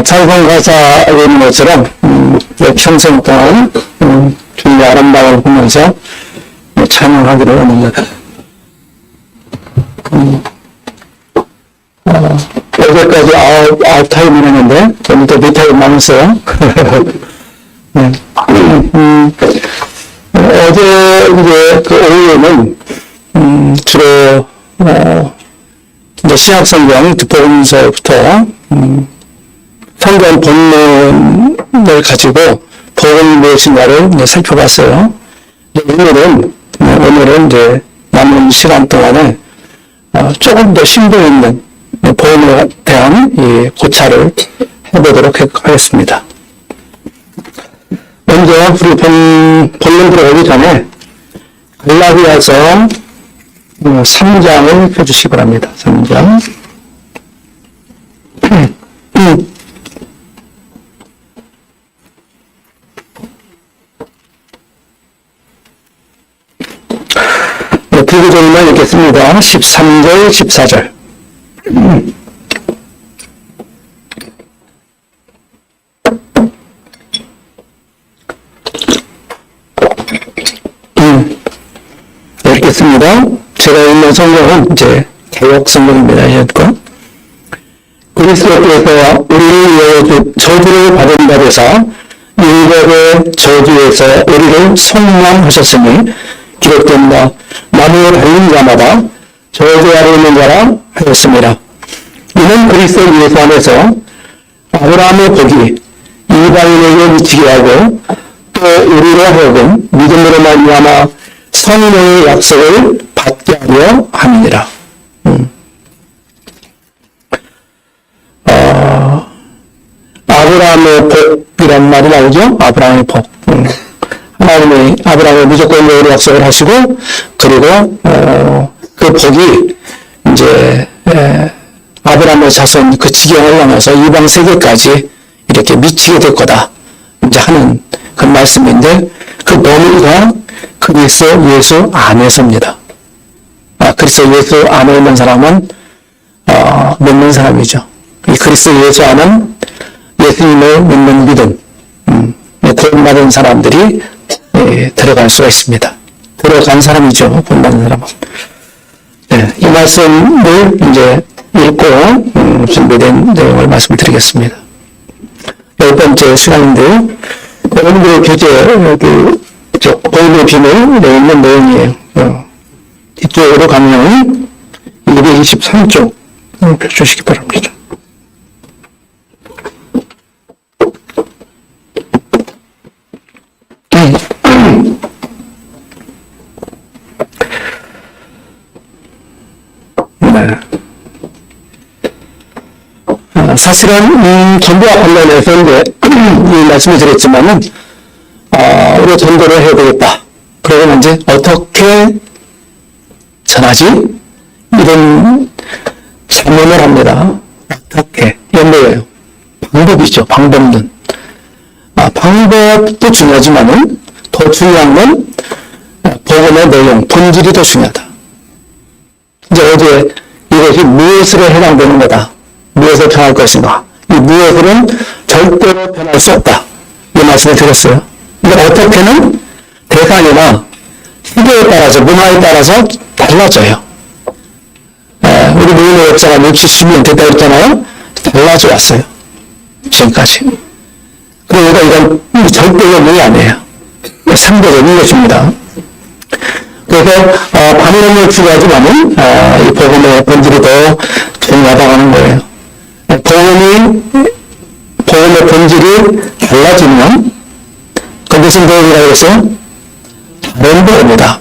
찬송 가사에 있는 것처럼 평생 동안 주님의 아름다움을 보면서 찬양하기를 원합니다. 어제까지 아홉 타임을 했는데 오늘도 몇 타임 남았어요. 네. 어제 이제 그 오후에는 주로 이제 신약성경 복음서부터 성경 본문을 가지고 복음이 무엇인가를 이제 살펴봤어요. 오늘은 이제 남은 시간 동안에 조금 더 심도 있는 복음에 대한 이 고찰을 해보도록 하겠습니다. 먼저 우리 본론 들어가기 전에 갈라디아서 3장을 펴주시기 바랍니다. 3장. 두 구절만 읽겠습니다. 13절, 14절. 읽겠습니다. 제가 읽는 성경은 이제 개역 성경입니다. 이거. 그리스도께서 우리를 위하여 저주를 받은 바 되사 율법의 저주에서 우리를 속량하셨으니 기록된 바 나무에 달린 자마다 저주 아래 있는 자라 하였습니다. 이는 그리스도 예수 안에서 아브라함의 복이 이방인에게 미치게 하고 또 우리로 하여금 믿음으로 말미암아 성령의 약속을 받게 하려 함이니라. 아브라함의 복이란 말이 나오죠. 아브라함의 복. 하나님이 아브라함에 무조건 의로 약속을 하시고, 그리고 그 복이 이제 아브라함의 자손 그 지경을 넘어서 이방 세계까지 이렇게 미치게 될 거다. 이제 하는 그 말씀인데, 그 너무가 그리스도 예수 안에서입니다. 그리스도 예수 안에 있는 사람은 믿는 사람이죠. 이 그리스도 예수 안은 예수님을 믿는 믿음, 구원받은 사람들이 들어갈 수가 있습니다. 들어간 사람이죠. 구원받은 사람은. 네, 이 말씀을 이제 읽고 준비된 내용을 말씀드리겠습니다. 10번째 시간인데요. 오늘 교재 복음의 비밀 내 있는 내용이에요. 이쪽으로 가면 223쪽 펴주시기 바랍니다. 사실은 전도와 관련해서 이제 이 말씀을 드렸지만은 우리가 전도를 해야 되겠다. 그러면 이제 어떻게 전하지? 이런 질문을 합니다. 어떻게? 이런 거예요. 방법이죠. 방법론. 방법도 중요하지만은 더 중요한 건 복음의 내용, 본질이 더 중요하다. 이제 어제 이것이 무엇으로 해당되는 거다. 무엇을 변할 것인가. 이 무엇으로는 절대로 변할 수 없다. 이 말씀을 드렸어요. 근데 어떻게는 대상이나 시대에 따라서, 문화에 따라서 달라져요. 우리 모임의 역사가 60년 됐다 그랬잖아요. 달라져 왔어요. 지금까지. 그러니까 이건 절대적이 아니에요. 상대적인 것입니다. 그래서 반응을 중요하지만은 이 복음의 본질이 더 중요하다고 하는 거예요. 복음의 본질이 달라지면 그것은 무엇이라고 했어요? 다른 복음이다.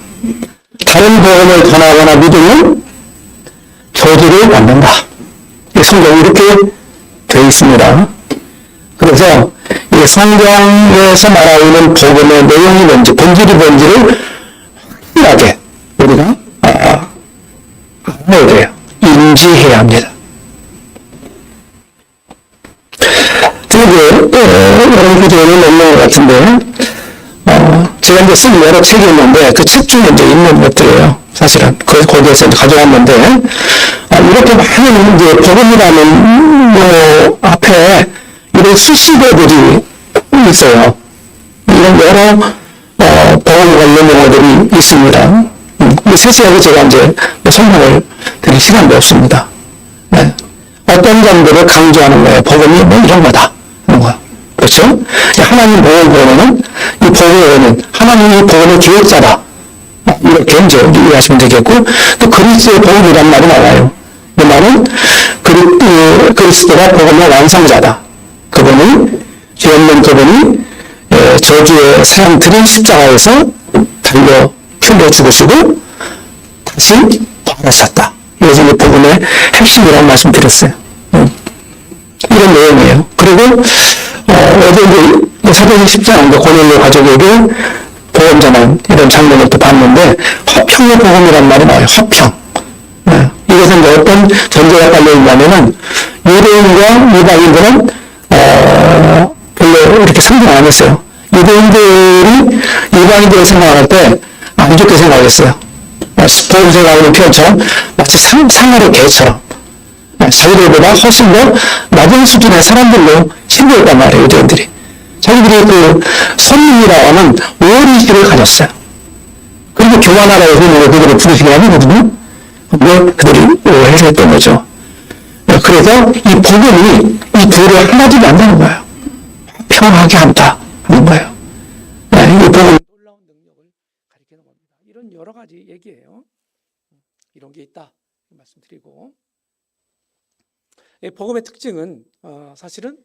다른 복음을 전하거나 믿으면 저주를 받는다. 이 성경이 이렇게 되어 있습니다. 그래서 이 성경에서 말하고 있는 복음의 내용이 뭔지, 본질이 뭔지를 확실하게 우리가 알아야 돼요. 인지해야 합니다. 여러분 교재에는 없는 것 같은데, 제가 이제 쓴 여러 책이 있는데, 그 책 중에 이제 있는 것들이에요. 사실은. 거기에서 이제 가져왔는데, 이렇게 많은 이제 복음이라는 앞에 이런 수식어들이 있어요. 이런 여러 복음 관련 용어들이 있습니다. 세세하게 제가 이제 설명을 드릴 시간도 없습니다. 네. 어떤 점들을 강조하는 거예요. 복음이 뭐 이런 거다 하는 거야. 그렇죠? 하나님 복음을 보면은 이 복음은 하나님이 복음의 기획자다. 이렇게 이제 이해하시면 되겠고, 또 그리스도의 복음이라는 말이 나와요. 이 말은 그리스도가 복음의 완성자다. 그분이 죄 없는 그분이 저주의 사형들이 십자가에서 달려 풀려 죽으시고 다시 부활하셨다. 이것이 복음의 핵심이라고 말씀드렸어요. 이런 내용이에요. 그리고 어제 이제 사도행 10장 고넬료 가족에게 복음 전한 이런 장면을 또 봤는데 화평의 복음이란 말이 나와요. 화평. 이것은 이제 어떤 전제가 깔려 있냐면은 유대인과 이방인들은 별로 이렇게 성공 안 했어요. 유대인들이 이방인들을 생각할 때 안 좋게 생각했어요. 복음 생각하는 표현처럼 마치 상하의 개처럼 자기들보다 훨씬 더 낮은 수준의 사람들로 신고했단 말이에요. 유대인들이. 자기들이 그 선민이라고 하는 오리시를 가졌어요. 그리고 교만하라고 해서 그들을 부르시게 하거든요. 근데 그들이 오해를 했던 거죠. 그래서 이 복음이 이 둘을 하나도 만드는 거예요. 평하게 한다 하는 거예요. 이 복음 놀라운 능력을 가리키는 겁니다. 이런 여러 가지 얘기예요. 이런 게 있다 말씀드리고, 복음의 특징은 사실은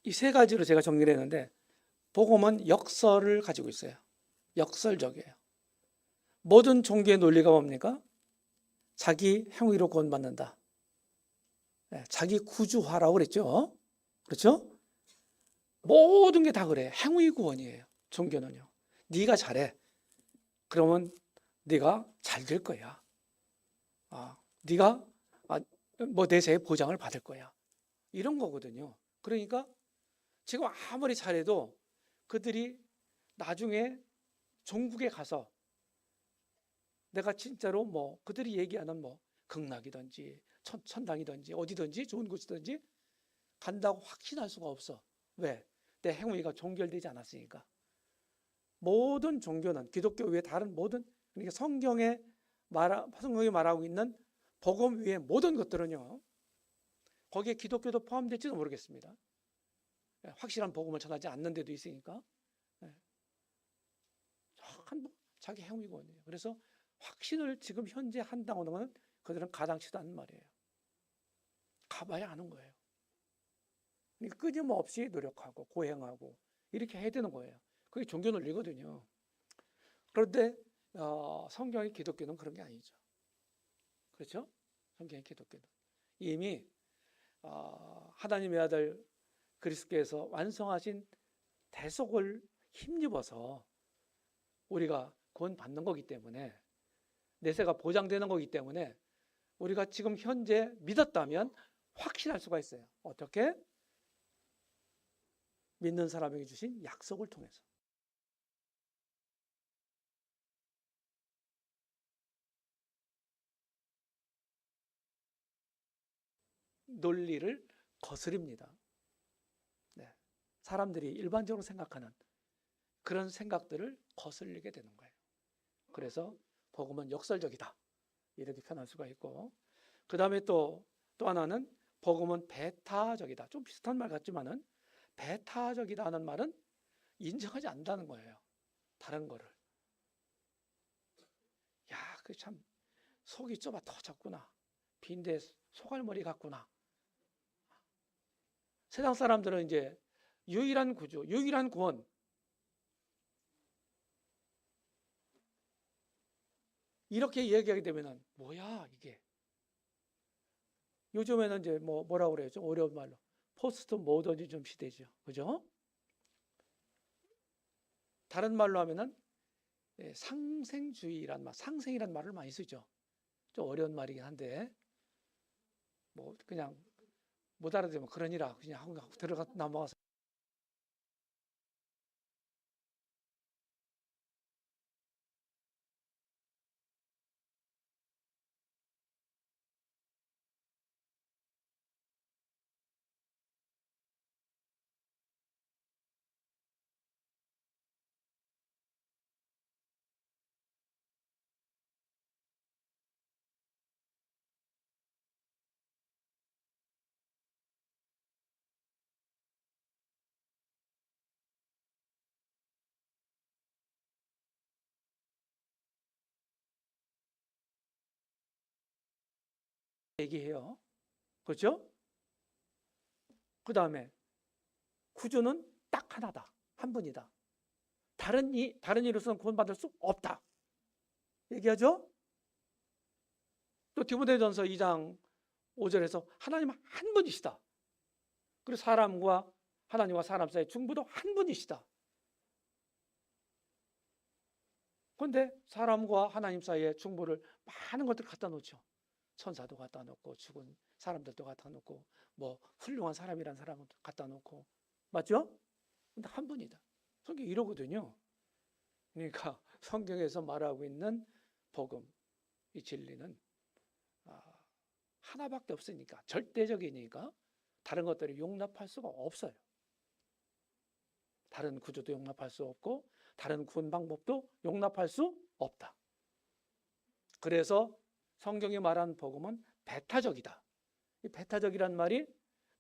이 세 가지로 제가 정리를 했는데, 복음은 역설을 가지고 있어요. 역설적이에요. 모든 종교의 논리가 뭡니까? 자기 행위로 구원받는다. 자기 구주화라고 그랬죠. 그렇죠? 모든 게 다 그래. 행위 구원이에요. 종교는요. 네가 잘해. 그러면 네가 잘 될 거야. 네가 뭐 내세의 보장을 받을 거야. 이런 거거든요. 그러니까 지금 아무리 잘해도 그들이 나중에 종국에 가서 내가 진짜로 뭐 그들이 얘기하는 뭐 극락이든지 천당이든지 어디든지 좋은 곳이든지 간다고 확신할 수가 없어. 왜? 내 행위가 종결되지 않았으니까. 모든 종교는 기독교 외에 다른 모든, 그러니까 성경이 말하고 있는 복음 외의 모든 것들은요, 거기에 기독교도 포함될지도 모르겠습니다. 확실한 복음을 전하지 않는 데도 있으니까. 자기 행위거든요. 그래서 확신을 지금 현재 한다고 하는 건 그들은 가당치도 않는 말이에요. 가봐야 아는 거예요. 그러니까 끊임없이 노력하고 고행하고 이렇게 해야 되는 거예요. 그게 종교 논리거든요. 그런데 성경의 기독교는 그런 게 아니죠. 그렇죠? 성경의 기독교는 이미 하나님의 아들 그리스도께서 완성하신 대속을 힘입어서 우리가 구원받는 거기 때문에, 내세가 보장되는 거기 때문에 우리가 지금 현재 믿었다면 확신할 수가 있어요. 어떻게? 믿는 사람에게 주신 약속을 통해서. 논리를 거스립니다. 네. 사람들이 일반적으로 생각하는 그런 생각들을 거슬리게 되는 거예요. 그래서 복음은 역설적이다, 이렇게 표현할 수가 있고, 그 다음에 또 하나는 복음은 배타적이다. 좀 비슷한 말 같지만은 배타적이다 하는 말은 인정하지 않는다는 거예요. 다른 거를. 야, 그 참 속이 좁아 터졌구나. 빈대 소갈머리 같구나. 세상 사람들은 이제 유일한 구주, 유일한 구원, 이렇게 얘기하게 되면은 뭐야 이게. 요즘에는 이제 뭐라고 그래요? 좀 어려운 말로 포스트 모더니즘 시대죠. 그죠? 다른 말로 하면은 상생주의란 말, 상생이란 말을 많이 쓰죠. 좀 어려운 말이긴 한데 뭐 그냥 못 알아들으면 그러니라 그냥 하고 들어가 넘어가서 얘기해요. 그렇죠? 그 다음에 구주는 딱 하나다. 한 분이다. 다른 이로서는 구원받을 수 없다. 얘기하죠? 또 디모데전서 2장 5절에서 하나님은 한 분이시다. 그리고 사람과 하나님과 사람 사이의 중보도 한 분이시다. 그런데 사람과 하나님 사이의 중보를 많은 것들 갖다 놓죠. 천사도 갖다 놓고 죽은 사람들도 갖다 놓고 뭐 훌륭한 사람이란 사람도 갖다 놓고, 맞죠? 근데 한 분이다. 성경이 이러거든요. 그러니까 성경에서 말하고 있는 복음, 이 진리는 하나밖에 없으니까, 절대적이니까 다른 것들이 용납할 수가 없어요. 다른 구조도 용납할 수 없고 다른 구원 방법도 용납할 수 없다. 그래서 성경이 말하는 복음은 배타적이다. 이 배타적이란 말이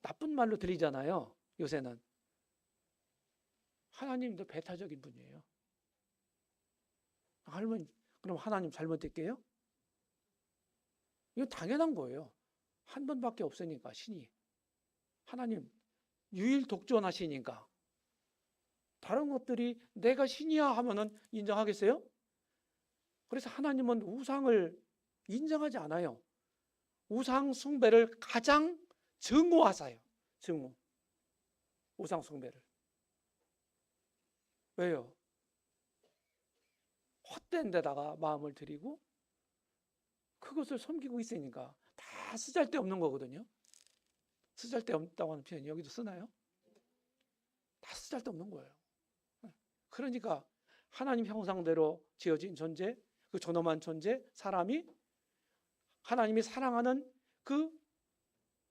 나쁜 말로 들리잖아요. 요새는. 하나님도 배타적인 분이에요. 할머니, 그럼 하나님 잘못됐게요? 이건 당연한 거예요. 한 번밖에 없으니까, 신이. 하나님 유일 독존하시니까. 다른 것들이 내가 신이야 하면은 인정하겠어요? 그래서 하나님은 우상을 인정하지 않아요. 우상 숭배를 가장 증오하사요. 증오. 우상 숭배를. 왜요? 헛된 데다가 마음을 들이고 그것을 섬기고 있으니까 다 쓰잘데없는 거거든요. 쓰잘데없다고 하는 표현 여기도 쓰나요? 다 쓰잘데없는 거예요. 그러니까 하나님 형상대로 지어진 존재, 그 존엄한 존재, 사람이 하나님이 사랑하는 그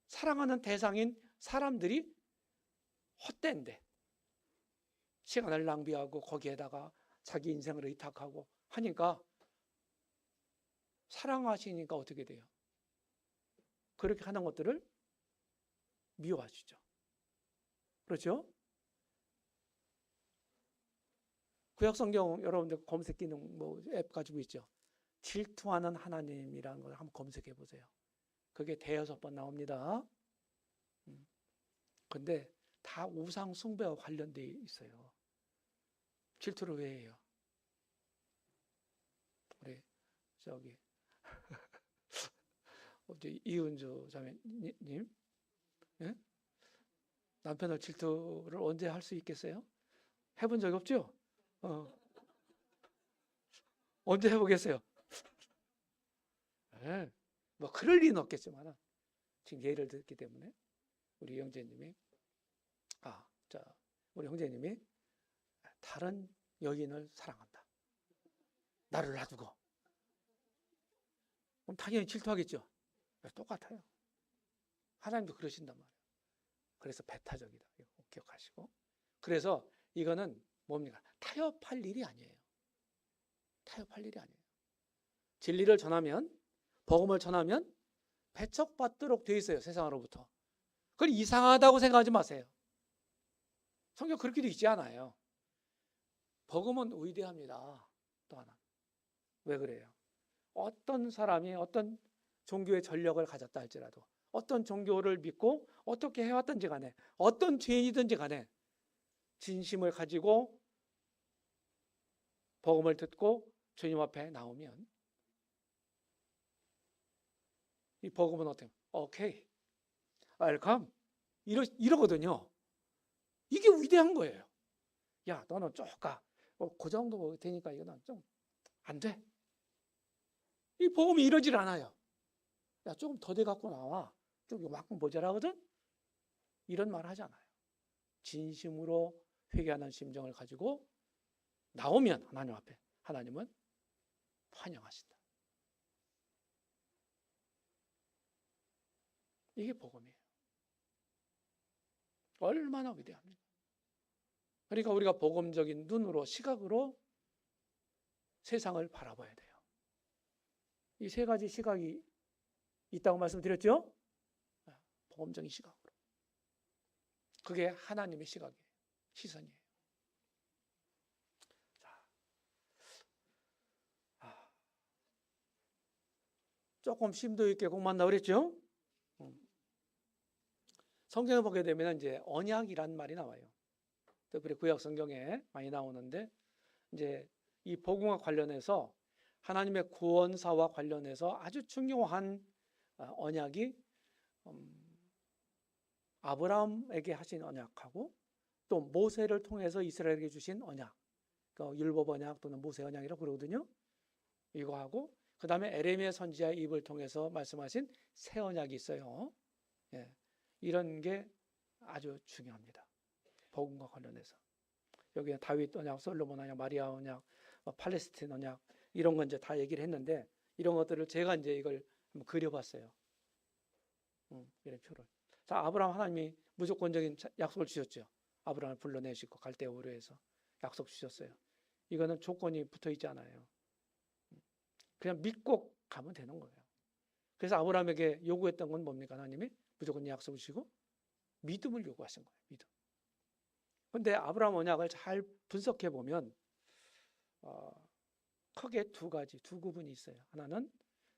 사랑하는 대상인 사람들이 헛된데 시간을 낭비하고 거기에다가 자기 인생을 의탁하고 하니까 사랑하시니까 어떻게 돼요? 그렇게 하는 것들을 미워하시죠. 그렇죠? 구약성경 여러분들 검색 기능 뭐 앱 가지고 있죠. 질투하는 하나님이라는 걸 한번 검색해 보세요. 그게 대여섯 번 나옵니다. 근데 다 우상 숭배와 관련되어 있어요. 질투를 왜 해요? 우리 저기 이은주 자매님, 예? 남편을 질투를 언제 할 수 있겠어요? 해본 적 없죠? 언제 해보겠어요? 네, 뭐 그럴 리는 없겠지만 지금 예를 들기 때문에 우리 형제님이 우리 형제님이 다른 여인을 사랑한다. 나를 놔두고. 그럼 당연히 질투하겠죠. 똑같아요. 하나님도 그러신단 말이에요. 그래서 배타적이다. 이거 기억하시고. 그래서 이거는 뭡니까? 타협할 일이 아니에요. 타협할 일이 아니에요. 진리를 전하면, 복음을 전하면 배척받도록 되어 있어요. 세상으로부터. 그걸 이상하다고 생각하지 마세요. 성경 그렇게 되어 있지 않아요. 복음은 위대합니다. 또 하나. 왜 그래요? 어떤 사람이 어떤 종교의 전력을 가졌다 할지라도, 어떤 종교를 믿고 어떻게 해왔든지 간에, 어떤 죄인이든지 간에 진심을 가지고 복음을 듣고 주님 앞에 나오면 이 복음은 어때요? 오케이, 웰컴, 이러거든요. 이게 위대한 거예요. 야, 너는 조금 그 정도 되니까 이거는 좀 안 돼. 이 복음이 이러질 않아요. 야, 조금 더 돼 갖고 나와. 좀 이만큼 모자라거든? 이런 말 하지 않아요. 진심으로 회개하는 심정을 가지고 나오면 하나님 앞에 하나님은 환영하신다. 이게 복음이에요. 얼마나 위대합니까? 그러니까 우리가 복음적인 눈으로, 시각으로 세상을 바라봐야 돼요. 이 세 가지 시각이 있다고 말씀드렸죠? 복음적인 시각으로. 그게 하나님의 시각이에요. 시선이에요. 자, 조금 심도 있게 공부한다고 그랬죠? 성경에 보게 되면 이제 언약이란 말이 나와요. 특별히 구약 성경에 많이 나오는데 이제 이 복음과 관련해서 하나님의 구원사와 관련해서 아주 중요한 언약이 아브라함에게 하신 언약하고 또 모세를 통해서 이스라엘에게 주신 언약, 그 율법 언약 또는 모세 언약이라고 그러거든요. 이거하고 그 다음에 에레미야 선지자의 입을 통해서 말씀하신 새 언약이 있어요. 예, 이런 게 아주 중요합니다. 복음과 관련해서 여기에 다윗 언약, 솔로몬 언약, 마리아 언약, 팔레스틴 언약 이런 건 이제 다 얘기를 했는데 이런 것들을 제가 이제 이걸 한번 그려봤어요. 이런 표를. 자, 아브라함 하나님이 무조건적인 약속을 주셨죠. 아브라함을 불러내시고 갈대아 우르에서 약속 주셨어요. 이거는 조건이 붙어 있지 않아요. 그냥 믿고 가면 되는 거예요. 그래서 아브라함에게 요구했던 건 뭡니까? 하나님이 무조건 약속을 주시고 믿음을 요구하신 거예요. 믿음. 그런데 아브라함 언약을 잘 분석해 보면 크게 두 구분이 있어요. 하나는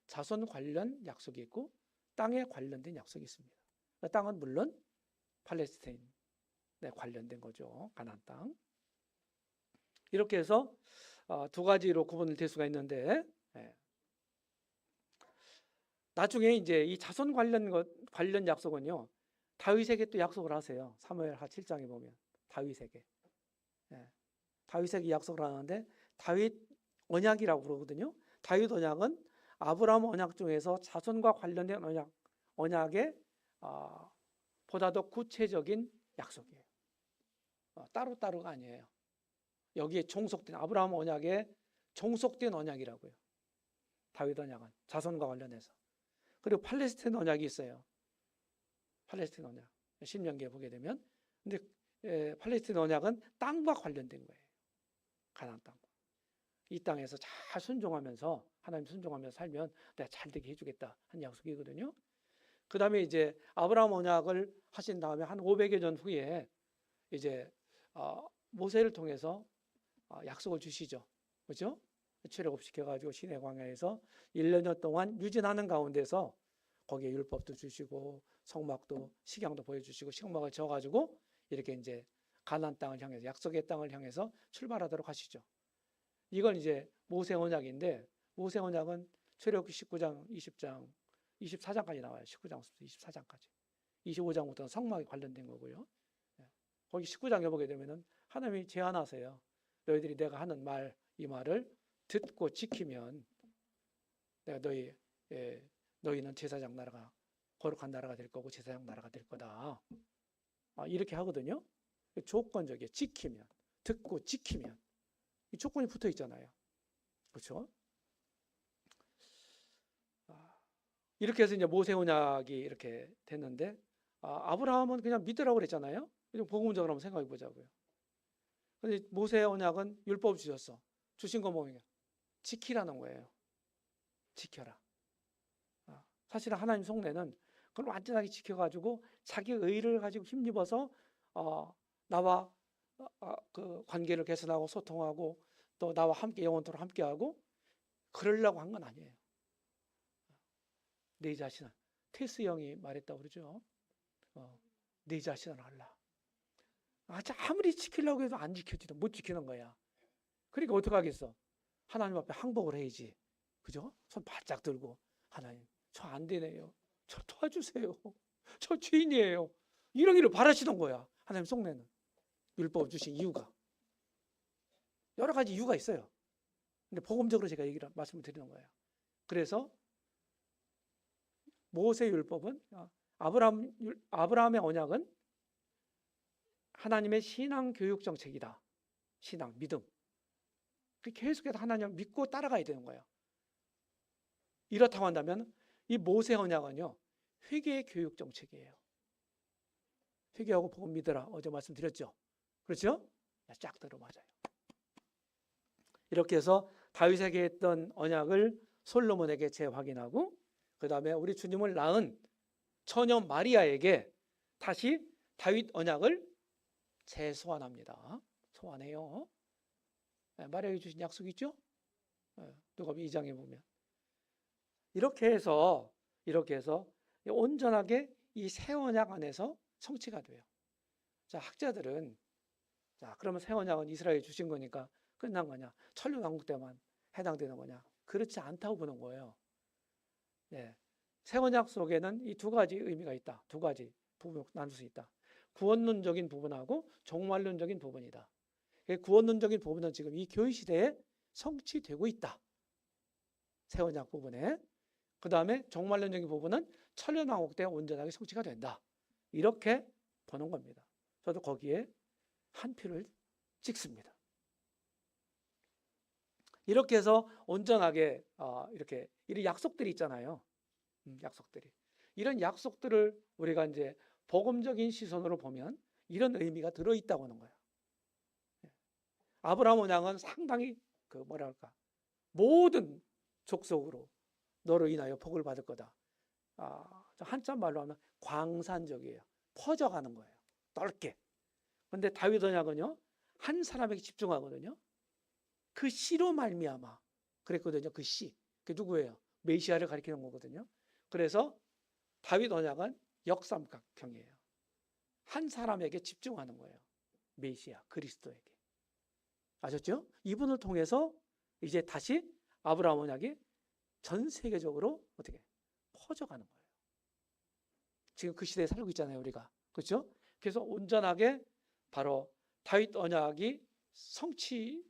자손 관련 약속이 있고 땅에 관련된 약속이 있습니다. 그 땅은 물론 팔레스타인에 관련된 거죠. 가나안 땅. 이렇게 해서 두 가지로 구분을 될 수가 있는데 나중에 이제 이 자손 관련 약속은요. 다윗에게 또 약속을 하세요. 사무엘하 7장에 보면 다윗에게. 다윗에게 약속을 하는데 다윗 언약이라고 그러거든요. 다윗 언약은 아브라함 언약 중에서 자손과 관련된 언약의 보다 더 구체적인 약속이에요. 따로따로가 아니에요. 여기에 종속된 아브라함 언약에 종속된 언약이라고요. 다윗 언약은 자손과 관련해서. 그리고 팔레스타인 언약이 있어요. 팔레스타인 언약. 신명기에 보게 되면 근데 팔레스타인 언약은 땅과 관련된 거예요. 가나안 땅과. 이 땅에서 잘 순종하면서 하나님 순종하면서 살면 내가 잘 되게 해주겠다 하는 약속이거든요. 그 다음에 이제 아브라함 언약을 하신 다음에 한 500여 년 후에 이제 모세를 통해서 약속을 주시죠. 그렇죠? 출애굽시켜가지고 시내 광야에서 1년 동안 유진하는 가운데서 거기에 율법도 주시고 성막도 식양도 보여주시고 식막을 져가지고 이렇게 이제 가나안 땅을 향해서 약속의 땅을 향해서 출발하도록 하시죠. 이건 이제 모세 언약인데 모세 언약은 출애굽기 19장, 20장, 24장까지 나와요. 19장부터 24장까지. 25장부터는 성막에 관련된 거고요. 거기 19장에 보게 되면은 하나님이 제안하세요. 너희들이 내가 하는 말, 이 말을 듣고 지키면 내가 너희는 제사장 나라가 거룩한 나라가 될 거고 제사장 나라가 될 거다. 이렇게 하거든요. 조건적이에요. 지키면, 듣고 지키면. 이 조건이 붙어 있잖아요. 그렇죠? 이렇게 해서 이제 모세 언약이 이렇게 됐는데 아브라함은 그냥 믿으라고 그랬잖아요. 복음적으로 한번 생각해 보자고요. 근데 모세 언약은 율법 주셨어. 주신 거 뭐냐? 지키라는 거예요. 지켜라. 사실 하나님 속내는 그걸 완전하게 지켜가지고 자기 의를 가지고 힘입어서 나와 그 관계를 개선하고 소통하고 또 나와 함께 영원토록 함께하고 그러려고 한 건 아니에요. 내 자신을 테스 형이 말했다고 그러죠. 내 자신을 알라. 아무리 지키려고 해도 안 지켜지도 못 지키는 거야. 그러니까 어떻게 하겠어? 하나님 앞에 항복을 해야지. 그죠? 손 바짝 들고 하나님 저 안 되네요. 저 도와주세요. 저 죄인이에요. 이러기를 바라시던 거야. 하나님 속내는. 율법 주신 이유가. 여러 가지 이유가 있어요. 근데 복음적으로 제가 말씀을 드리는 거예요. 그래서 모세 율법은 아브라함의 언약은 하나님의 신앙 교육 정책이다. 신앙, 믿음. 계속해서 하나님을 믿고 따라가야 되는 거예요. 이렇다고 한다면 이 모세 언약은요. 회개의 교육 정책이에요. 회개하고 복음 믿으라. 어제 말씀드렸죠. 그렇죠? 쫙 들어맞아요. 이렇게 해서 다윗에게 했던 언약을 솔로몬에게 재확인하고 그 다음에 우리 주님을 낳은 처녀 마리아에게 다시 다윗 언약을 재소환합니다. 소환해요. 마리아에게 주신 약속 있죠? 누가복음 2장에 보면 이렇게 해서 온전하게 이 새 언약 안에서 성취가 돼요. 자, 학자들은 자, 그러면 새 언약은 이스라엘이 주신 거니까 끝난 거냐? 천년왕국 때만 해당되는 거냐? 그렇지 않다고 보는 거예요. 네. 새 언약 속에는 이 두 가지 의미가 있다. 두 가지 부분으로 나눌 수 있다. 구원론적인 부분하고 종말론적인 부분이다. 구원론적인 부분은 지금 이 교회 시대에 성취되고 있다. 새 언약 부분에. 그 다음에 종말론적인 부분은 천년왕국 때 온전하게 성취가 된다. 이렇게 보는 겁니다. 저도 거기에 한 표를 찍습니다. 이렇게 해서 온전하게 이렇게 이런 약속들이 있잖아요. 약속들이. 이런 약속들을 우리가 이제 복음적인 시선으로 보면 이런 의미가 들어있다고 하는 거예요. 아브라함 언약은 상당히 그 뭐랄까 모든 족속으로 너로 인하여 복을 받을 거다. 한자 말로 하면 광산적이에요. 퍼져가는 거예요. 넓게. 그런데 다윗 언약은요 한 사람에게 집중하거든요. 그 씨로 말미암아 그랬거든요. 그 씨. 그게 누구예요? 메시아를 가리키는 거거든요. 그래서 다윗 언약은 역삼각형이에요. 한 사람에게 집중하는 거예요. 메시아 그리스도에게. 아셨죠? 이분을 통해서 이제 다시 아브라함 언약이 전 세계적으로 어떻게 퍼져가는 거예요. 지금 그 시대에 살고 있잖아요, 우리가. 그렇죠? 그래서 온전하게 바로 다윗 언약이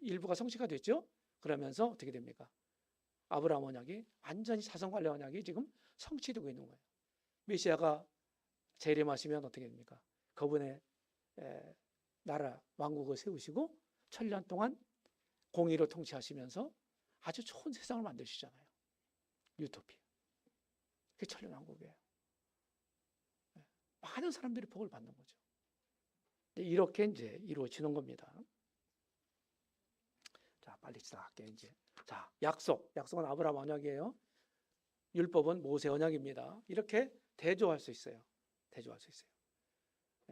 일부가 성취가 됐죠? 그러면서 어떻게 됩니까? 아브라함 언약이 완전히 자손관리 언약이 지금 성취되고 있는 거예요. 메시아가 재림하시면 어떻게 됩니까? 그분의 나라 왕국을 세우시고 천년 동안 공의로 통치하시면서 아주 좋은 세상을 만드시잖아요. 유토피아. 그게 천년 왕국이에요. 많은 사람들이 복을 받는 거죠. 이렇게 이제 이루어지는 겁니다. 자, 빨리 시작할게요, 이제. 자, 약속은 아브라함 언약이에요. 율법은 모세 언약입니다. 이렇게 대조할 수 있어요. 대조할 수 있어요.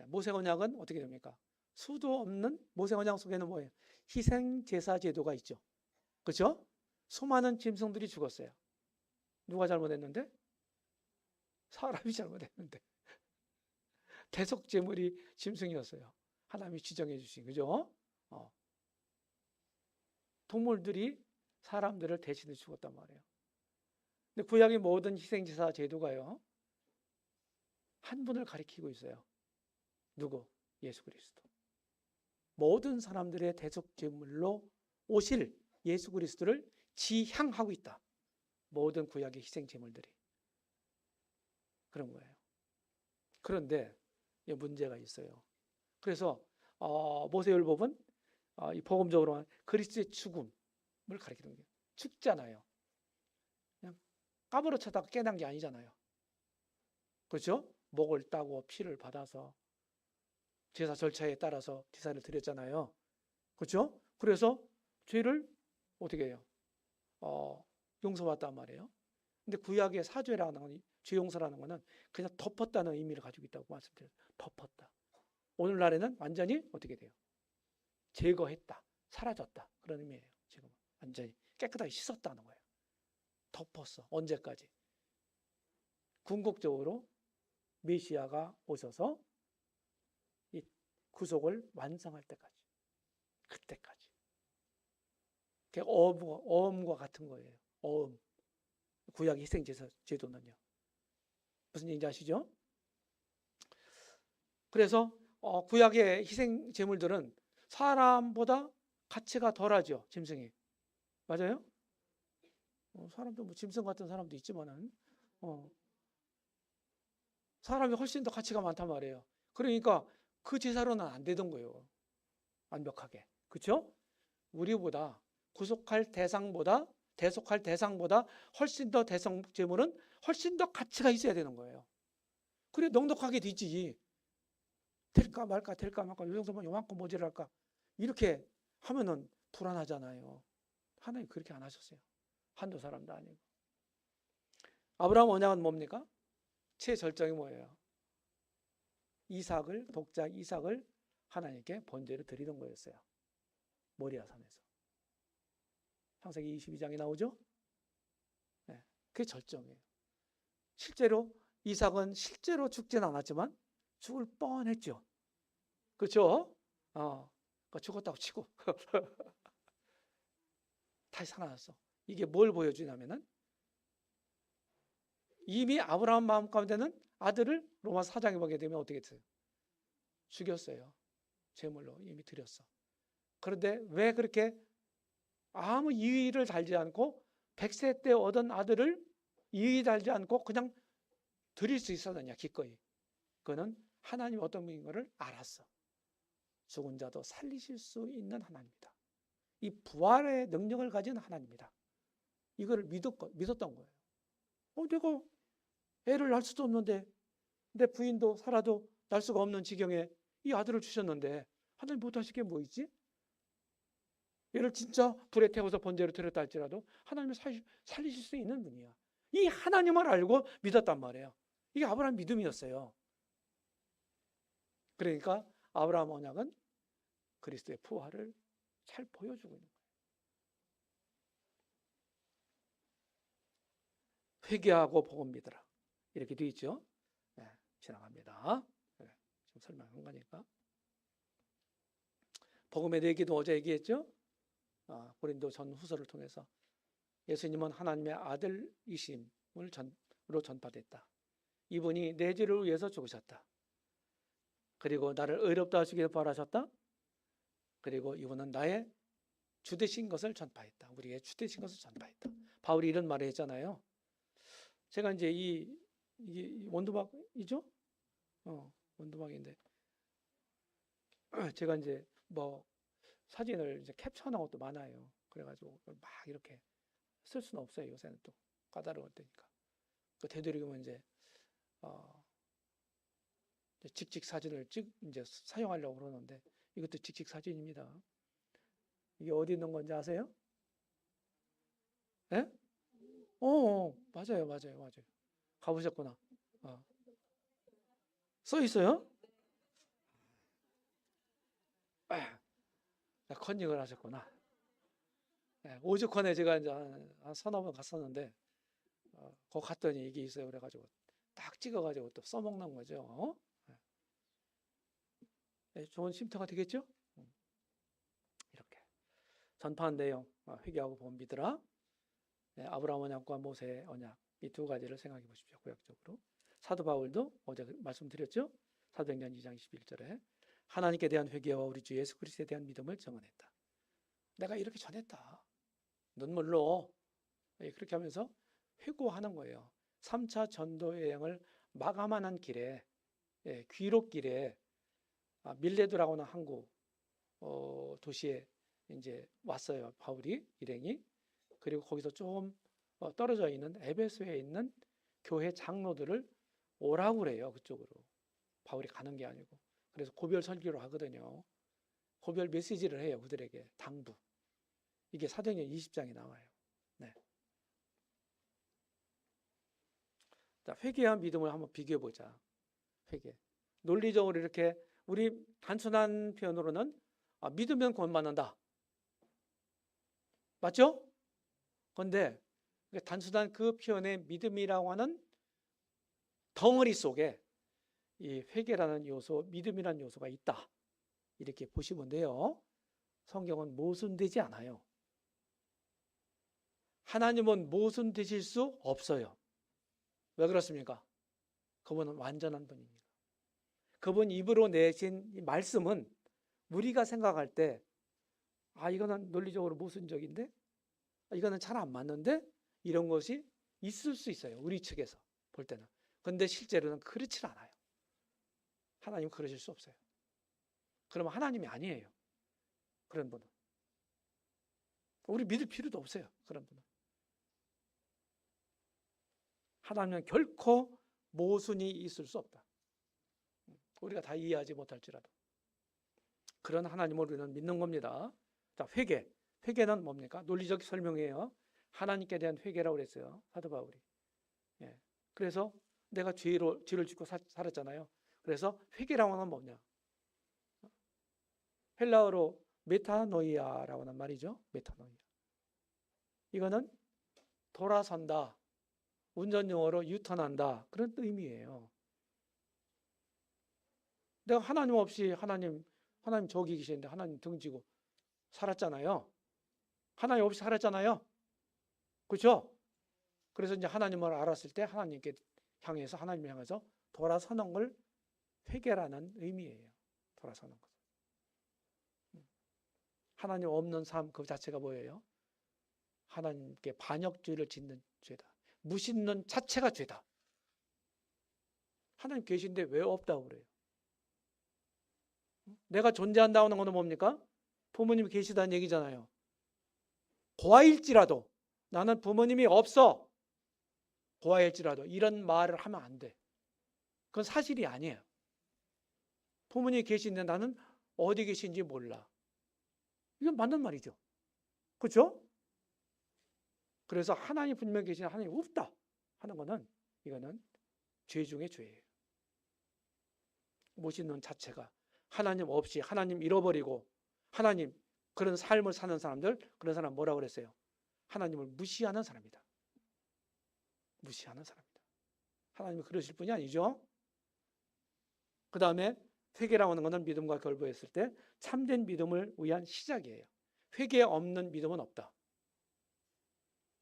모세 언약은 어떻게 됩니까? 수도 없는 모세 언약 속에는 뭐예요? 희생 제사 제도가 있죠. 그렇죠? 수많은 짐승들이 죽었어요. 누가 잘못했는데? 사람이 잘못했는데. 대속 제물이 짐승이었어요. 하나님이 지정해 주신 그죠? 동물들이 사람들을 대신해 죽었단 말이에요. 근데 구약의 모든 희생제사 제도가요 한 분을 가리키고 있어요. 누구? 예수 그리스도. 모든 사람들의 대속 제물로 오실 예수 그리스도를 지향하고 있다. 모든 구약의 희생 제물들이 그런 거예요. 그런데 문제가 있어요. 그래서 모세율법은 이 복음적으로 그리스도의 죽음을 가리키는 거예요. 죽잖아요. 그냥 까무러쳐다가 깨난 게 아니잖아요. 그렇죠? 목을 따고 피를 받아서 제사 절차에 따라서 제사를 드렸잖아요. 그렇죠? 그래서 죄를 어떻게 해요? 용서받단 말이에요. 근데 구약의 사죄라는 건, 죄 용서라는 거는 그냥 덮었다는 의미를 가지고 있다고 말씀드려요. 덮었다. 오늘날에는 완전히 어떻게 돼요? 제거했다. 사라졌다. 그런 의미예요. 지금 완전히 깨끗하게 씻었다는 거예요. 덮었어. 언제까지? 궁극적으로 메시아가 오셔서 이 구속을 완성할 때까지. 그때까지. 그게 어음과 같은 거예요. 어음. 구약 희생제사 제도는요. 무슨 얘기인지 아시죠? 그래서 구약의 희생 제물들은 사람보다 가치가 덜하죠. 짐승이. 맞아요? 사람도 뭐 짐승 같은 사람도 있지만은 사람이 훨씬 더 가치가 많단 말이에요. 그러니까 그 제사로는 안 되던 거예요. 완벽하게. 그렇죠? 우리보다 구속할 대상보다 훨씬 더 대성 제물은 훨씬 더 가치가 있어야 되는 거예요. 그래 넉넉하게 되지. 될까 말까 요정도면 요만큼 모자랄까 이렇게 하면은 불안하잖아요. 하나님 그렇게 안 하셨어요. 한두 사람도 아니고. 아브라함 언약은 뭡니까? 최절정이 뭐예요? 독자 이삭을 하나님께 번제로 드리는 거였어요. 모리아산에서. 창세기 22장에 나오죠? 네, 그게 절정이에요. 실제로 이삭은 실제로 죽지는 않았지만 죽을 뻔했죠. 그렇죠? 죽었다고 치고 다시 살아났어. 이게 뭘 보여주냐면은 이미 아브라함 마음 가운데는 아들을 로마 4장에 보게 되면 어떻게 됐어요? 죽였어요. 제물로 이미 드렸어. 그런데 왜 그렇게 아무 이의를 달지 않고 100세 때 얻은 아들을 이의 달지 않고 그냥 드릴 수 있었느냐, 기꺼이. 그거는 하나님이 어떤 분인 것을 알았어. 죽은 자도 살리실 수 있는 하나님이다. 이 부활의 능력을 가진 하나님이다. 이걸 믿었던 거예요. 내가 애를 낳을 수도 없는데 내 부인도 살아도 낳을 수가 없는 지경에 이 아들을 주셨는데 하나님 못하실 게 뭐 있지? 얘를 진짜 불에 태워서 번제로 드렸다 할지라도 하나님이 살리실 수 있는 분이야. 이 하나님을 알고 믿었단 말이에요. 이게 아브라함 믿음이었어요. 그러니까 아브라함 언약은 그리스도의 부활을 잘 보여주고 있는 거예요. 회개하고 복음 믿으라. 이렇게 되어 있죠. 네, 지나갑니다. 네, 지금 설명한 거니까. 복음에 대해 얘기도 어제 얘기했죠. 고린도 전 후서를 통해서 예수님은 하나님의 아들이심을 전파됐다. 이분이 내 죄를 위해서 죽으셨다. 그리고 나를 의롭다 하시기를 바라셨다. 그리고 이분은 나의 주되신 것을 전파했다. 우리의 주되신 것을 전파했다. 바울이 이런 말을 했잖아요. 제가 이제 이게 원두막이죠? 원두막인데 제가 이제 뭐 사진을 이제 캡처하는 것도 많아요. 그래가지고 막 이렇게 쓸 수는 없어요. 요새는 또 까다로울 때니까. 그 되도록이면 이제 직직 사진을 이제 사용하려고 그러는데 이것도 직직 사진입니다. 이게 어디 있는 건지 아세요? 예? 맞아요. 가보셨구나. 써 있어요? 컨닝을 하셨구나. 오죽헌에 제가 이제 한 서너 번 갔었는데, 거기 갔더니 이게 있어요. 그래가지고 딱 찍어가지고 또 써먹는 거죠. 좋은 쉼터가 되겠죠? 이렇게 전파한 내용, 회개하고 복음 믿으라. 아브라함 언약과 모세 언약 이 두 가지를 생각해 보십시오. 구약적으로. 사도 바울도 어제 말씀드렸죠. 사도행전 2장 21절에 하나님께 대한 회개와 우리 주 예수 그리스도에 대한 믿음을 정언했다. 내가 이렇게 전했다. 눈물로 그렇게 하면서 회고하는 거예요. 3차 전도 여행을 마감하는 길에 귀록길에 밀레도라고 하는 항구 도시에 이제 왔어요. 바울이 일행이. 그리고 거기서 좀 떨어져 있는 에베소에 있는 교회 장로들을 오라고 그래요. 그쪽으로. 바울이 가는 게 아니고. 그래서 고별 설교를 하거든요. 고별 메시지를 해요. 그들에게 당부. 이게 사도행전 20장에 나와요. 네. 자, 회개와 믿음을 한번 비교해 보자. 회개. 논리적으로 이렇게 우리 단순한 표현으로는 믿으면 구원받는다. 맞죠? 그런데 단순한 그 표현의 믿음이라고 하는 덩어리 속에 이 회개라는 요소, 믿음이라는 요소가 있다. 이렇게 보시면 돼요. 성경은 모순되지 않아요. 하나님은 모순되실 수 없어요. 왜 그렇습니까? 그분은 완전한 분입니다. 그분 입으로 내신 이 말씀은 우리가 생각할 때 이거는 논리적으로 모순적인데? 이거는 잘 안 맞는데? 이런 것이 있을 수 있어요. 우리 측에서 볼 때는. 그런데 실제로는 그렇지 않아요. 하나님은 그러실 수 없어요. 그러면 하나님이 아니에요. 그런 분은. 우리 믿을 필요도 없어요. 그런 분은. 하나님은 결코 모순이 있을 수 없다. 우리가 다 이해하지 못할지라도. 그런 하나님을 우리는 믿는 겁니다. 자, 회개. 회개는 뭡니까? 논리적 설명이에요. 하나님께 대한 회개라고 그랬어요. 사도 바울이. 그래서 내가 죄를 짓고 살았잖아요. 그래서 회개라고 하는 뭐냐? 헬라어로 메타노이아라고 하는 말이죠. 메타노이아. 이거는 돌아선다. 운전 용어로 유턴한다. 그런 의미예요. 내가 하나님 없이 하나님 저기 계시는데 하나님 등지고 살았잖아요. 하나님 없이 살았잖아요. 그렇죠? 그래서 이제 하나님을 알았을 때 하나님께 향해서 하나님을 향해서 돌아서는 걸 회개라는 의미예요. 돌아서는 것. 하나님 없는 삶 그 자체가 뭐예요? 하나님께 반역죄를 짓는 죄다. 무신론 자체가 죄다. 하나님 계신데 왜 없다고 그래요? 내가 존재한다는 것은 뭡니까? 부모님이 계시다는 얘기잖아요. 고아일지라도 나는 부모님이 없어. 고아일지라도 이런 말을 하면 안 돼. 그건 사실이 아니에요. 부모님이 계신데 나는 어디 계신지 몰라. 이건 맞는 말이죠. 그렇죠? 그래서 하나님 분명히 계시는 하나님 없다 하는 거는 이거는 죄 중에 죄예요. 모시는 자체가 하나님 없이 하나님 잃어버리고 하나님 그런 삶을 사는 사람들 그런 사람 뭐라고 그랬어요? 하나님을 무시하는 사람이다. 무시하는 사람이다. 하나님이 그러실 분이 아니죠. 그 다음에 회개라고 하는 것은 믿음과 결부했을 때 참된 믿음을 위한 시작이에요. 회개 없는 믿음은 없다.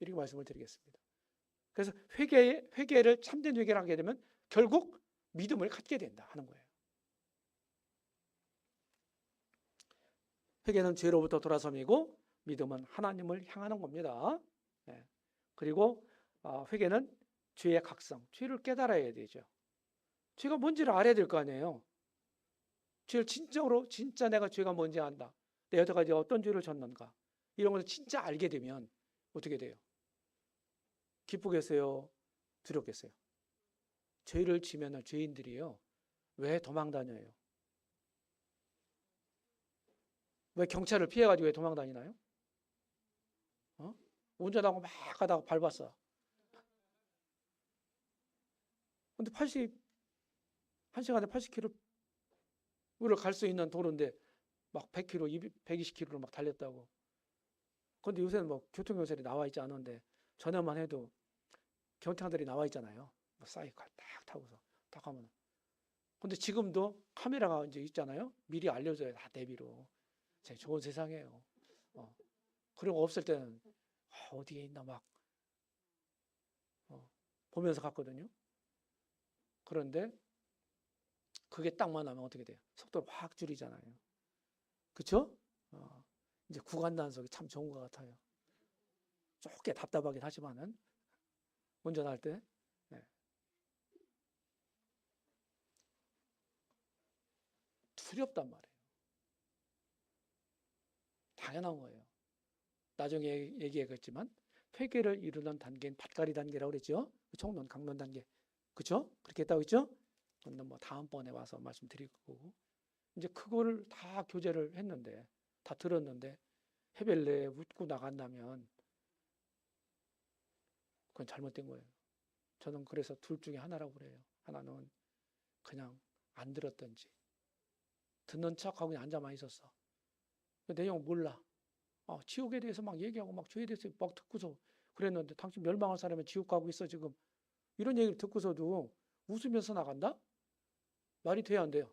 이렇게 말씀을 드리겠습니다. 그래서 회개를 참된 회개를 하게 되면 결국 믿음을 갖게 된다 하는 거예요. 회개는 죄로부터 돌아섬이고 믿음은 하나님을 향하는 겁니다. 네. 그리고 회개는 죄의 각성, 죄를 깨달아야 되죠. 죄가 뭔지를 알아야 될 거 아니에요. 죄를 진짜로 진짜 내가 죄가 뭔지 안다. 내 여태까지 어떤 죄를 졌는가. 이런 것을 진짜 알게 되면 어떻게 돼요? 기쁘겠어요? 두렵겠어요? 죄를 지면 죄인들이요. 왜 도망 다녀요? 왜 경찰을 피해가지고 왜 도망 다니나요? 운전하고 막 가다가 밟았어. 근데 1시간에 80km를 갈 수 있는 도로인데 막 100km, 120km로 막 달렸다고. 근데 요새는 뭐 교통경찰이 나와 있지 않은데 전에만 해도 경찰들이 나와 있잖아요. 뭐 사이클 딱 타고서 딱 하면. 근데 지금도 카메라가 이제 있잖아요. 미리 알려줘요. 다 대비로. 좋은 세상이에요. 그리고 없을 때는 어디에 있나 막 보면서 갔거든요. 그런데 그게 딱만 하면 어떻게 돼요? 속도를 확 줄이잖아요. 그렇죠? 이제 구간 단속이 참 좋은 것 같아요. 조금 답답하긴 하지만은 운전할 때 두렵단 말이에요. 당연한 거예요. 나중에 얘기하겠지만 회개를 이루는 단계는 밭갈이 단계라고 그랬죠. 청론, 강론 단계. 그렇죠? 그렇게 했다고 했죠? 그건 뭐 다음번에 와서 말씀드릴 거고. 이제 그거를 다 교제를 했는데 다 들었는데 해벨 내에 웃고 나간다면 그건 잘못된 거예요. 저는 그래서 둘 중에 하나라고 그래요. 하나는 그냥 안 들었던지 듣는 척하고 그냥 앉아만 있었어. 그 내용 몰라. 지옥에 대해서 막 얘기하고 막 죄에 대해서 막 듣고서 그랬는데 당신 멸망할 사람은 지옥 가고 있어 지금. 이런 얘기를 듣고서도 웃으면서 나간다? 말이 돼야 안 돼요?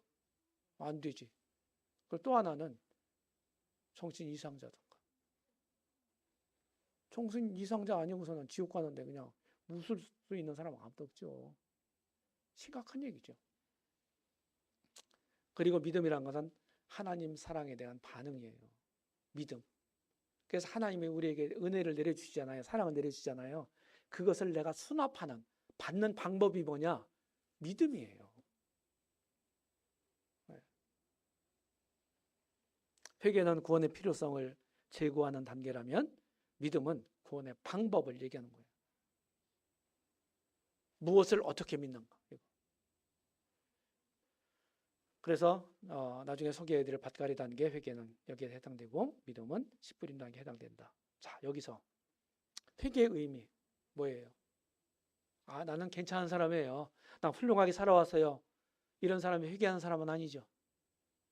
안 되지. 그리고 또 하나는 정신 이상자든가. 정신 이상자 아니고서는 지옥 가는데 그냥 웃을 수 있는 사람은 아무도 없죠. 심각한 얘기죠. 그리고 믿음이란 것은 하나님 사랑에 대한 반응이에요. 믿음. 그래서 하나님이 우리에게 은혜를 내려주시잖아요. 사랑을 내려주시잖아요. 그것을 내가 수납하는, 받는 방법이 뭐냐? 믿음이에요. 회개는 구원의 필요성을 제고하는 단계라면 믿음은 구원의 방법을 얘기하는 거예요. 무엇을 어떻게 믿는가. 그래서 나중에 소개해드릴 밭갈이 단계 회개는 여기에 해당되고 믿음은 씨 뿌린 단계에 해당된다. 자, 여기서 회개의 의미 뭐예요? 나는 괜찮은 사람이에요. 난 훌륭하게 살아왔어요. 이런 사람이 회개하는 사람은 아니죠.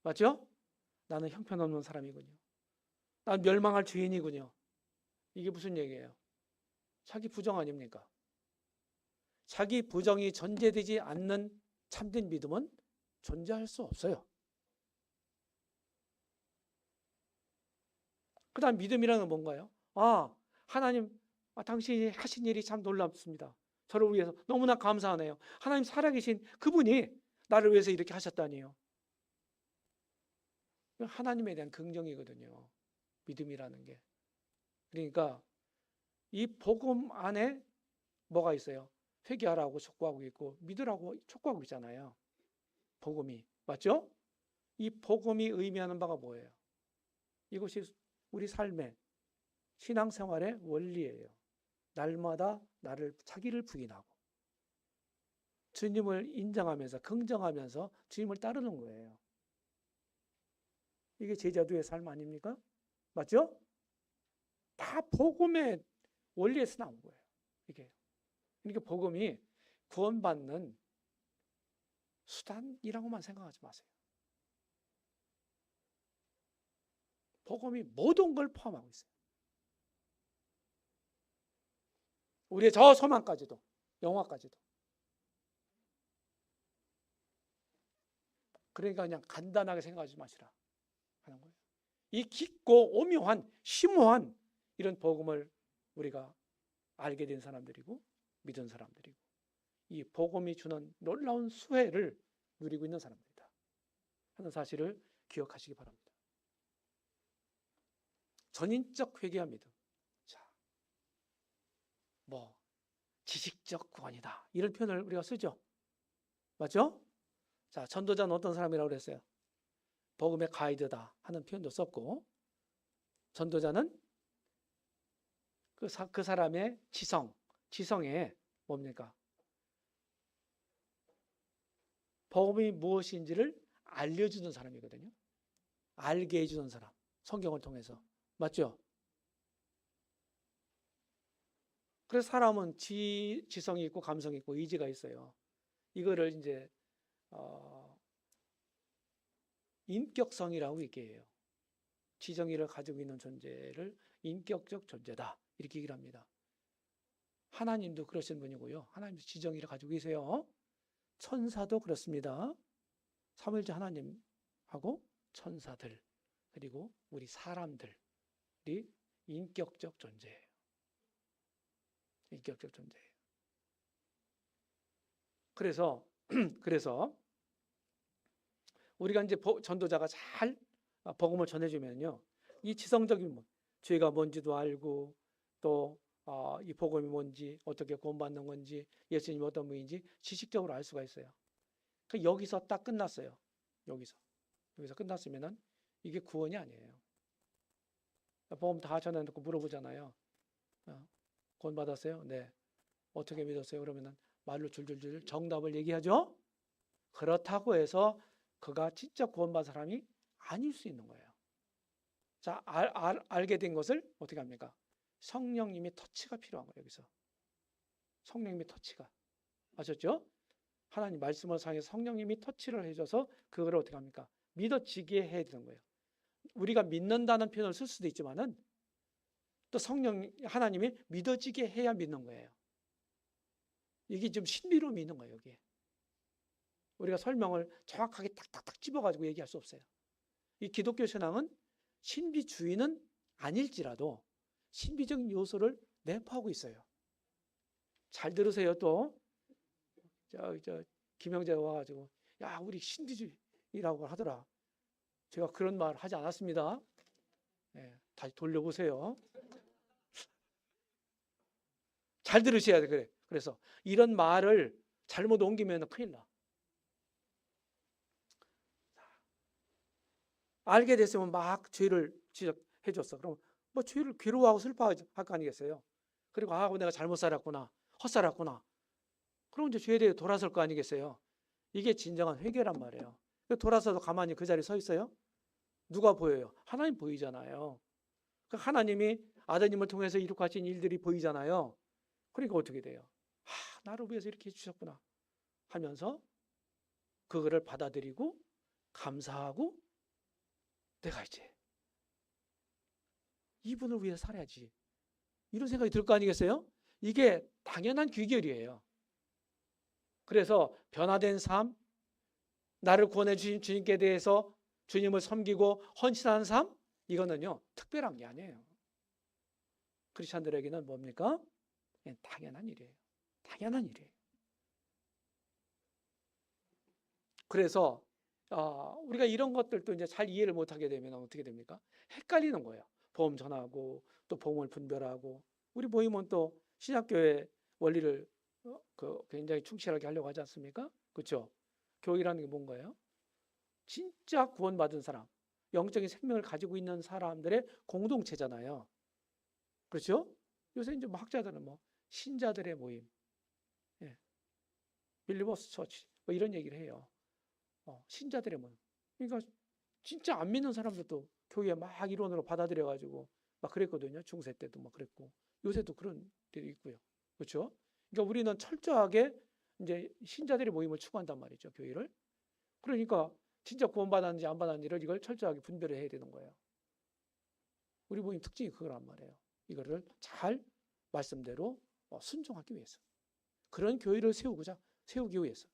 맞죠? 나는 형편없는 사람이군요. 난 멸망할 죄인이군요. 이게 무슨 얘기예요? 자기 부정 아닙니까? 자기 부정이 전제되지 않는 참된 믿음은 존재할 수 없어요. 그 다음 믿음이라는 건 뭔가요? 하나님, 당신이 하신 일이 참 놀랍습니다. 저를 위해서 너무나 감사하네요. 하나님 살아계신 그분이 나를 위해서 이렇게 하셨다니요. 하나님에 대한 긍정이거든요. 믿음이라는 게. 그러니까 이 복음 안에 뭐가 있어요? 회개하라고 촉구하고 있고 믿으라고 촉구하고 있잖아요. 복음이. 맞죠? 이 복음이 의미하는 바가 뭐예요? 이것이 우리 삶의 신앙생활의 원리예요. 날마다 나를 자기를 부인하고 주님을 인정하면서 긍정하면서 주님을 따르는 거예요. 이게 제자도의 삶 아닙니까? 맞죠? 다 복음의 원리에서 나온 거예요. 이게. 그러니까 복음이 구원받는 수단이라고만 생각하지 마세요. 복음이 모든 걸 포함하고 있어요. 우리의 저 소망까지도, 영화까지도. 그러니까 그냥 간단하게 생각하지 마시라 하는 거예요. 이 깊고 오묘한, 심오한 이런 복음을 우리가 알게 된 사람들이고 믿은 사람들이고 이 복음이 주는 놀라운 수혜를 누리고 있는 사람들이다 하는 사실을 기억하시기 바랍니다. 전인적 회개와 믿음. 자, 지식적 구원이다. 이런 표현을 우리가 쓰죠. 맞죠? 자, 전도자는 어떤 사람이라고 그랬어요? 복음의 가이드다 하는 표현도 썼고, 전도자는 그 사람의 지성에 뭡니까? 복음이 무엇인지를 알려주는 사람이거든요. 알게 해주는 사람. 성경을 통해서. 맞죠? 그래서 사람은 지성이 있고 감성이 있고 의지가 있어요. 이거를 이제 인격성이라고 얘기해요. 지정의를 가지고 있는 존재를 인격적 존재다 이렇게 얘기를 합니다. 하나님도 그러신 분이고요. 하나님도 지정의를 가지고 계세요. 천사도 그렇습니다. 삼위일체 하나님하고 천사들 그리고 우리 사람들이 인격적 존재예요. 인격적 존재예요. 그래서 우리가 이제 전도자가 잘 복음을 전해주면요, 이 지성적인 죄가 뭔지도 알고 또 이 복음이 뭔지 어떻게 구원받는 건지 예수님이 어떤 분인지 지식적으로 알 수가 있어요. 여기서 딱 끝났어요. 여기서 끝났으면은 이게 구원이 아니에요. 복음 다 전해놓고 물어보잖아요. 구원 받았어요? 네. 어떻게 믿었어요? 그러면은 말로 줄줄줄 정답을 얘기하죠. 그렇다고 해서 그가 진짜 구원받은 사람이 아닐 수 있는 거예요. 자, 알게 된 것을 어떻게 합니까? 성령님의 터치가 필요한 거예요. 여기서 성령님의 터치가. 아셨죠? 하나님 말씀을 상해서 성령님이 터치를 해줘서 그걸 어떻게 합니까? 믿어지게 해야 되는 거예요. 우리가 믿는다는 표현을 쓸 수도 있지만은 또 하나님이 믿어지게 해야 믿는 거예요. 이게 좀 신비로움이 있는 거예요. 여기에 우리가 설명을 정확하게 딱딱딱 집어가지고 얘기할 수 없어요. 이 기독교 신앙은 신비주의는 아닐지라도 신비적인 요소를 내포하고 있어요. 잘 들으세요. 또 김영재가 와가지고 야 우리 신비주의라고 하더라. 제가 그런 말 하지 않았습니다. 네, 다시 돌려보세요. 잘 들으셔야 돼. 그래. 그래서 이런 말을 잘못 옮기면 큰일 나. 알게 됐으면 막 죄를 지적해줬어. 그럼 죄를 괴로워하고 슬퍼할 거 아니겠어요? 그리고 내가 잘못 살았구나, 헛살았구나. 그럼 이제 죄에 대해 돌아설 거 아니겠어요? 이게 진정한 회개란 말이에요. 돌아서도 가만히 그 자리에 서 있어요? 누가 보여요? 하나님 보이잖아요. 하나님이 아드님을 통해서 이룩 하신 일들이 보이잖아요. 그러니까 어떻게 돼요? 나를 위해서 이렇게 해주셨구나 하면서 그거를 받아들이고 감사하고 내가 이제 이분을 위해 살아야지 이런 생각이 들 거 아니겠어요? 이게 당연한 귀결이에요. 그래서 변화된 삶, 나를 구원해 주신 주님께 대해서 주님을 섬기고 헌신하는 삶, 이거는요 특별한 게 아니에요. 크리스천들에게는 뭡니까? 당연한 일이에요. 당연한 일이에요. 그래서 우리가 이런 것들도 이제 잘 이해를 못하게 되면 어떻게 됩니까? 헷갈리는 거예요. 복음 전하고 또 복음을 분별하고, 우리 모임은 또 신약교회 원리를 굉장히 충실하게 하려고 하지 않습니까? 그렇죠? 교회라는 게 뭔가요? 진짜 구원받은 사람, 영적인 생명을 가지고 있는 사람들의 공동체잖아요. 그렇죠? 요새 이제 뭐 학자들은 뭐 신자들의 모임, 예. 빌리버스 처치 뭐 이런 얘기를 해요. 신자들의 모임. 그러니까 진짜 안 믿는 사람들도 교회에 막 이론으로 받아들여가지고 막 그랬거든요. 중세 때도 막 그랬고 요새도 그런 데도 있고요. 그렇죠? 그러니까 우리는 철저하게 이제 신자들의 모임을 추구한단 말이죠. 교회를. 그러니까 진짜 구원받았는지 안 받았는지를 이걸 철저하게 분별을 해야 되는 거예요. 우리 모임 특징이 그거란 말이에요. 이거를 잘 말씀대로 순종하기 위해서, 그런 교회를 세우기 위해서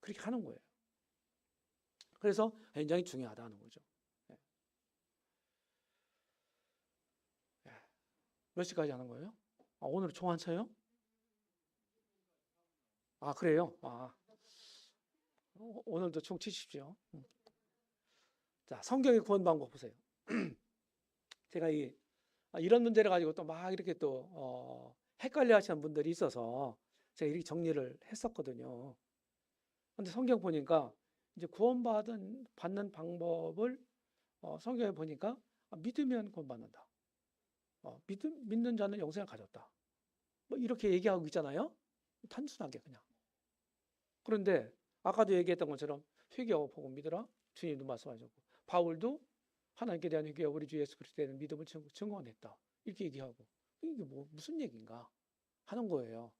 그렇게 하는 거예요. 그래서 굉장히 중요하다는 거죠. 몇 시까지 하는 거예요? 오늘 총 한 차요? 그래요? 오늘도 총 치십시오. 자, 성경의 구원 방법 보세요. 제가 이런 문제를 가지고 또 막 이렇게 또 헷갈려 하시는 분들이 있어서 제가 이렇게 정리를 했었거든요. 근데 성경 보니까 이제 받는 방법을 성경에 보니까 믿으면 구원받는다. 믿는 자는 영생을 가졌다. 뭐 이렇게 얘기하고 있잖아요. 단순하게 그냥. 그런데 아까도 얘기했던 것처럼 회개하고 복음 믿으라. 주님도 말씀하셨고, 바울도 하나님께 대한 회개와 우리 주 예수 그리스도에 대한 믿음을 증거했다. 이렇게 얘기하고, 이게 무슨 얘기인가 하는 거예요.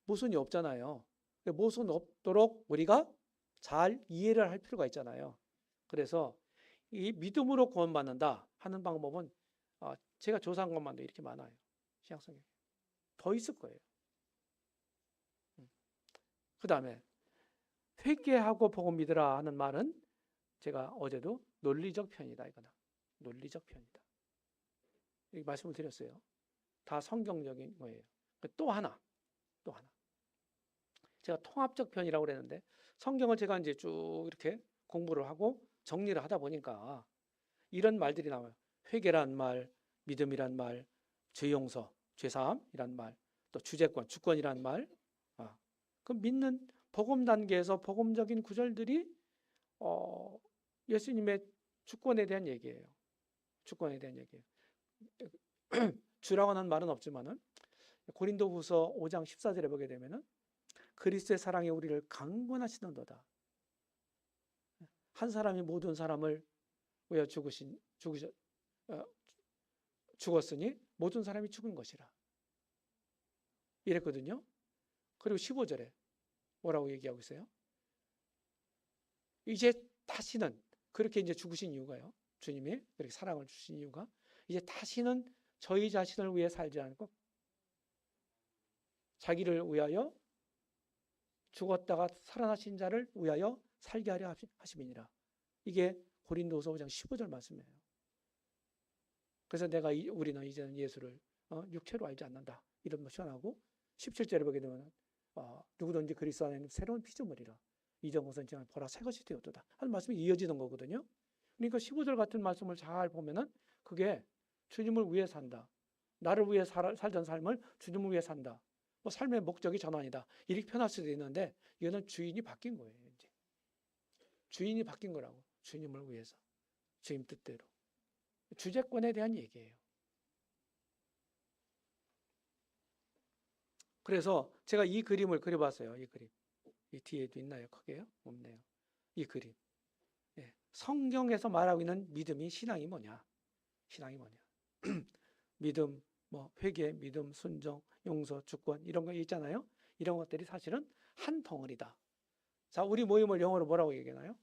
모순이 없잖아요. 모순 없도록 우리가 잘 이해를 할 필요가 있잖아요. 그래서 이 믿음으로 구원받는다 하는 방법은 제가 조사한 것만도 이렇게 많아요. 신약성경에. 더 있을 거예요. 그 다음에 회개하고 복음 믿으라 하는 말은 제가 어제도 논리적 편이다. 이거는 논리적 편이다. 이렇게 말씀을 드렸어요. 다 성경적인 거예요. 또 하나. 제가 통합적 편이라고 그랬는데, 성경을 제가 이제 쭉 이렇게 공부를 하고 정리를 하다 보니까 이런 말들이 나와요. 회개란 말, 믿음이란 말, 죄 용서, 죄사함이란 말, 또 주재권, 주권이란 말. 그 믿는 복음 단계에서 복음적인 구절들이 예수님의 주권에 대한 얘기예요. 주권에 대한 얘기예요. 주라고 하는 말은 없지만은 고린도후서 5장 14절에 보게 되면은 그리스도의 사랑이 우리를 강권하시는도다. 한 사람이 모든 사람을 위하여 죽었으니 모든 사람이 죽은 것이라. 이랬거든요. 그리고 15절에 뭐라고 얘기하고 있어요? 이제 다시는, 그렇게 이제 죽으신 이유가요. 주님이 그렇게 사랑을 주신 이유가, 이제 다시는 저희 자신을 위해 살지 않고 자기를 위하여 죽었다가 살아나신 자를 위하여 살게 하려 하심이니라. 이게 고린도후서 5장 15절 말씀이에요. 그래서 우리는 이제는 예수를 육체로 알지 않는다. 이런 것 시원하고, 17절에 보게 되면 누구든지 그리스도 안에는 새로운 피조물이라. 이전 것은 지난 보라 새 것이 되었도다 하는 말씀이 이어지는 거거든요. 그러니까 15절 같은 말씀을 잘 보면은 그게 주님을 위해 산다. 나를 위해 살던 삶을 주님을 위해 산다. 뭐 삶의 목적이 전환이다. 이렇게 표현할 수도 있는데, 이거는 주인이 바뀐 거예요. 이제 주인이 바뀐 거라고. 주님을 위해서, 주님 뜻대로. 주재권에 대한 얘기예요. 그래서 제가 이 그림을 그려봤어요. 이 그림. 이 뒤에도 있나요? 크게요? 없네요. 이 그림. 성경에서 말하고 있는 믿음이, 신앙이 뭐냐? 믿음, 회개, 믿음, 순종, 용서, 주권, 이런 거 있잖아요. 이런 것들이 사실은 한 덩어리다. 자, 우리 모임을 영어로 뭐라고 얘기하나요?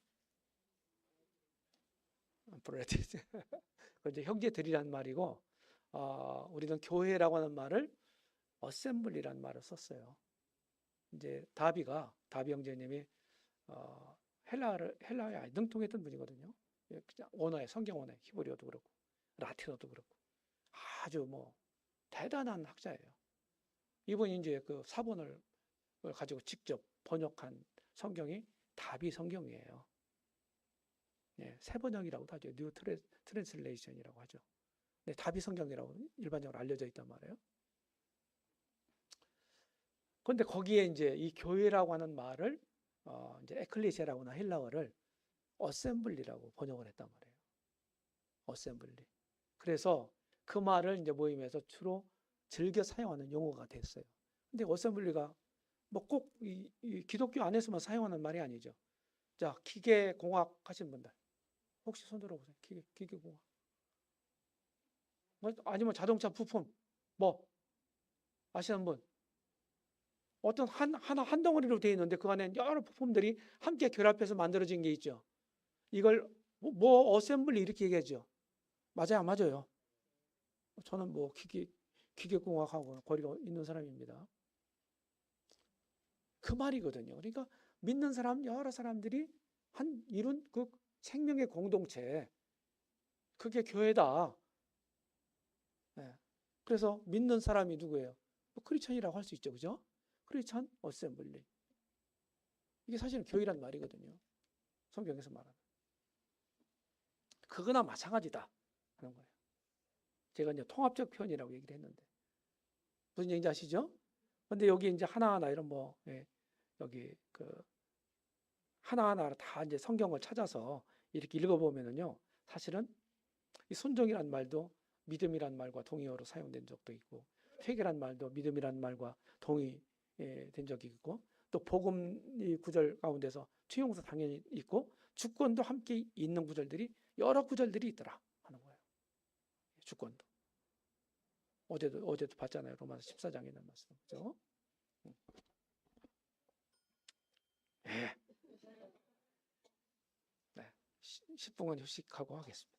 브레티스. 이제 형제들이란 말이고, 우리는 교회라고 하는 말을 어셈블리라는 말을 썼어요. 이제 다비 형제님이 헬라어에 능통했던 분이거든요. 예, 그냥 언어에, 성경 언어에, 히브리어도 그렇고, 라틴어도 그렇고, 아주 뭐, 대단한 학자예요. 이분이 이제 그 사본을 가지고 직접 번역한 성경이 다비 성경이에요. 예, 새 번역이라고도 하죠. 뉴 트랜슬레이션이라고 하죠. 네, 다비 성경이라고 일반적으로 알려져 있단 말이에요. 그런데 거기에 이제 이 교회라고 하는 말을 이제 에클레시아라고나 헬라어를 어셈블리라고 번역을 했단 말이에요. 어셈블리. 그래서 그 말을 이제 모임에서 주로 즐겨 사용하는 용어가 됐어요. 근데 어셈블리가 뭐 꼭 이 기독교 안에서만 사용하는 말이 아니죠. 자, 기계공학 하신 분들 혹시 손 들어보세요. 기계공학. 뭐 아니면 자동차 부품 뭐 아시는 분? 어떤 한 덩어리로 되어 있는데 그 안에 여러 부품들이 함께 결합해서 만들어진 게 있죠. 이걸 뭐 어셈블리 이렇게 얘기하죠. 맞아요, 안 맞아요? 저는 뭐 기계공학하고 거리가 있는 사람입니다. 그 말이거든요. 그러니까 믿는 사람 여러 사람들이 이룬 그 생명의 공동체, 그게 교회다. 네. 그래서 믿는 사람이 누구예요? 뭐 크리스천이라고 할 수 있죠, 그죠? 크리스천 어셈블리. 이게 사실은 교회란 말이거든요. 성경에서 말하는. 그거나 마찬가지다 하는 거예요. 제가 이제 통합적 표현이라고 얘기를 했는데 무슨 얘기인지 아시죠? 근데 여기 이제 하나하나 이런 뭐 여기 그 하나하나 다 이제 성경을 찾아서 이렇게 읽어보면은요, 사실은 이 순종이란 말도 믿음이란 말과 동의어로 사용된 적도 있고, 회개란 말도 믿음이란 말과 동의된 적이 있고, 또 복음 이 구절 가운데서 투용사 당연히 있고, 주권도 함께 있는 구절들이 여러 구절들이 있더라 하는 거예요. 주권도. 어제도 봤잖아요. 로마서 14장에 있는 말씀. 그죠? 네. 10분간 휴식하고 하겠습니다.